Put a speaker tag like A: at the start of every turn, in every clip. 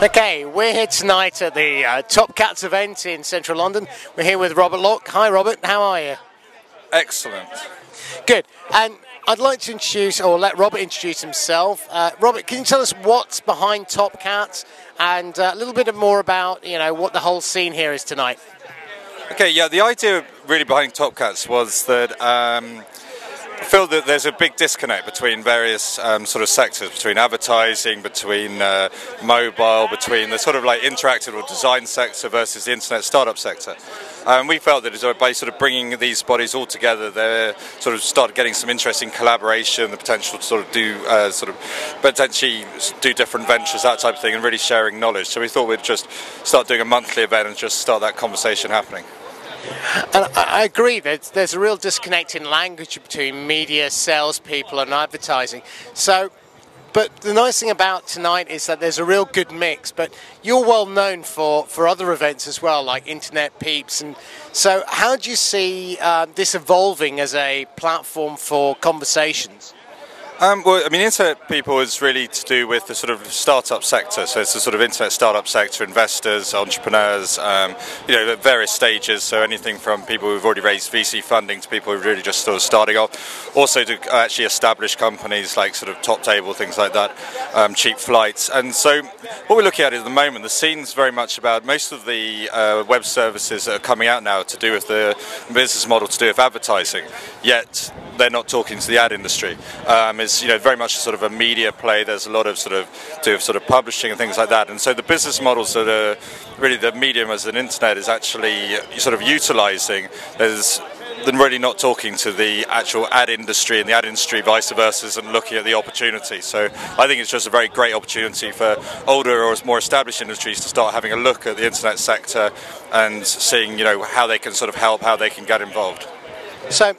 A: Okay, we're here tonight at the Top Cats event in central London. We're here with Robert Loch. Hi Robert, how are you?
B: Excellent.
A: Good. And I'd like to introduce, or let Robert introduce himself. Robert, can you tell us what's behind Top Cats and a little bit more about, what the whole scene here is tonight?
B: Okay, yeah, the idea really behind Top Cats was that I feel that there's a big disconnect between various sort of sectors, between advertising, between mobile, between the sort of like interactive or design sector versus the internet startup sector. We felt that by sort of bringing these bodies all together, they sort of started getting some interesting collaboration, the potential to sort of do potentially do different ventures, that type of thing, and really sharing knowledge. So we thought we'd just start doing a monthly event and just start that conversation happening.
A: And I agree, there's a real disconnect in language between media, salespeople and advertising. But the nice thing about tonight is that there's a real good mix, but you're well known for other events as well, like Internet Peeps. And so how do you see this evolving as a platform for conversations?
B: Well, I mean, Internet People is really to do with the sort of startup sector. So it's the sort of internet startup sector, investors, entrepreneurs, at various stages. So anything from people who've already raised VC funding to people who are really just sort of starting off. Also to actually establish companies like sort of Top Table, things like that, cheap flights. And so what we're looking at is at the moment, the scene's very much about most of the web services that are coming out now to do with the business model, to do with advertising. Yet they're not talking to the ad industry. It's very much sort of a media play. There's a lot of sort of publishing and things like that. And so the business models that are really the medium as an internet is actually sort of utilising. There's then really not talking to the actual ad industry and the ad industry vice versa and looking at the opportunity. So I think it's just a very great opportunity for older or more established industries to start having a look at the internet sector and seeing how they can sort of help, how they can get involved.
A: So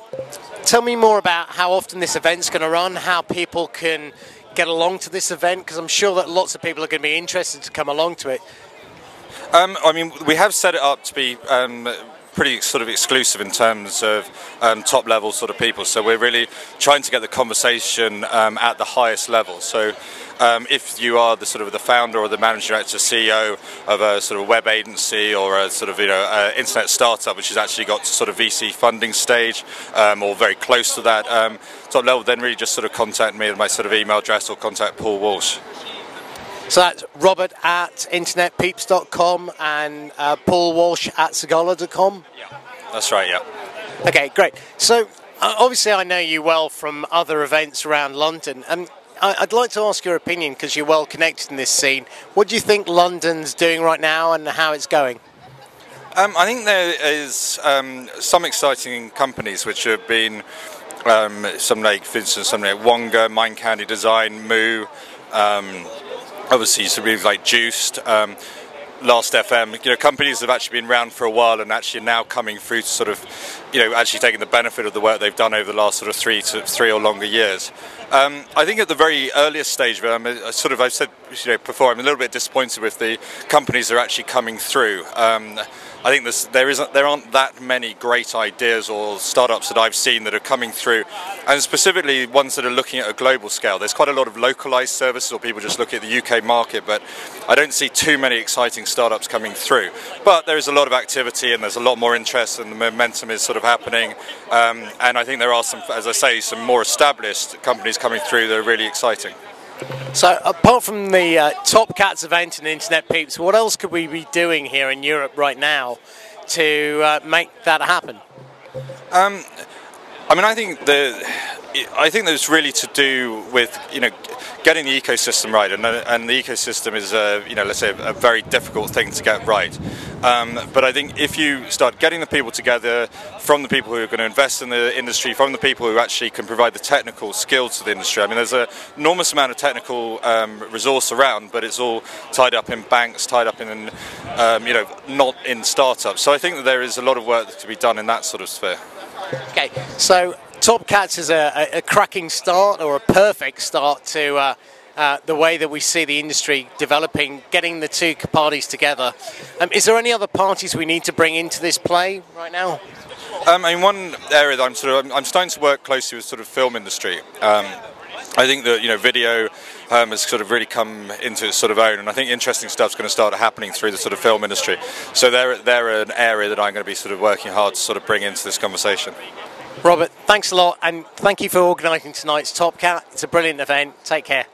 A: tell me more about how often this event's going to run, how people can get along to this event, because I'm sure that lots of people are going to be interested to come along to it.
B: I mean, we have set it up to be pretty sort of exclusive in terms of top level sort of people. So we're really trying to get the conversation at the highest level. So if you are the sort of the founder or the managing director, CEO of a sort of web agency or a sort of internet startup which has actually got to sort of VC funding stage or very close to that top level, then really just sort of contact me at my sort of email address or contact Paul Walsh.
A: So that's Robert at internetpeeps.com and Paul Walsh at Sagala.com?
B: Yeah, that's right, yeah.
A: Okay, great. So obviously I know you well from other events around London, and I'd like to ask your opinion because you're well connected in this scene. What do you think London's doing right now and how it's going?
B: I think there is some exciting companies which have been, for instance, some like Wonga, Mind Candy Design, Moo, obviously sort of like Juiced, Last FM, companies have actually been around for a while and actually now coming through to sort of, actually taking the benefit of the work they've done over the last sort of three or longer years. I think at the very earliest stage of it, I've said before, I'm a little bit disappointed with the companies that are actually coming through. I think there aren't that many great ideas or startups that I've seen that are coming through, and specifically ones that are looking at a global scale. There's quite a lot of localized services or people just look at the UK market, but I don't see too many exciting startups coming through. But there is a lot of activity and there's a lot more interest and the momentum is sort of happening. And I think there are some, as I say, some more established companies coming through that are really exciting.
A: So apart from the Top Cats event and Internet Peeps, what else could we be doing here in Europe right now to make that happen? I
B: mean, I think there's really to do with getting the ecosystem right, and the ecosystem is let's say a very difficult thing to get right. But I think if you start getting the people together, from the people who are going to invest in the industry, from the people who actually can provide the technical skills to the industry. I mean, there's an enormous amount of technical resource around, but it's all tied up in banks, tied up in not in startups. So I think that there is a lot of work that can be done in that sort of sphere.
A: Okay, so Top Cats is a cracking start, or a perfect start to the way that we see the industry developing, getting the two parties together. Is there any other parties we need to bring into this play right now?
B: I mean, one area that I'm starting to work closely with sort of film industry. I think that video has sort of really come into its sort of own, and I think interesting stuff's going to start happening through the sort of film industry. So they're an area that I'm going to be sort of working hard to sort of bring into this conversation.
A: Robert, thanks a lot, and thank you for organising tonight's Top Cat. It's a brilliant event. Take care.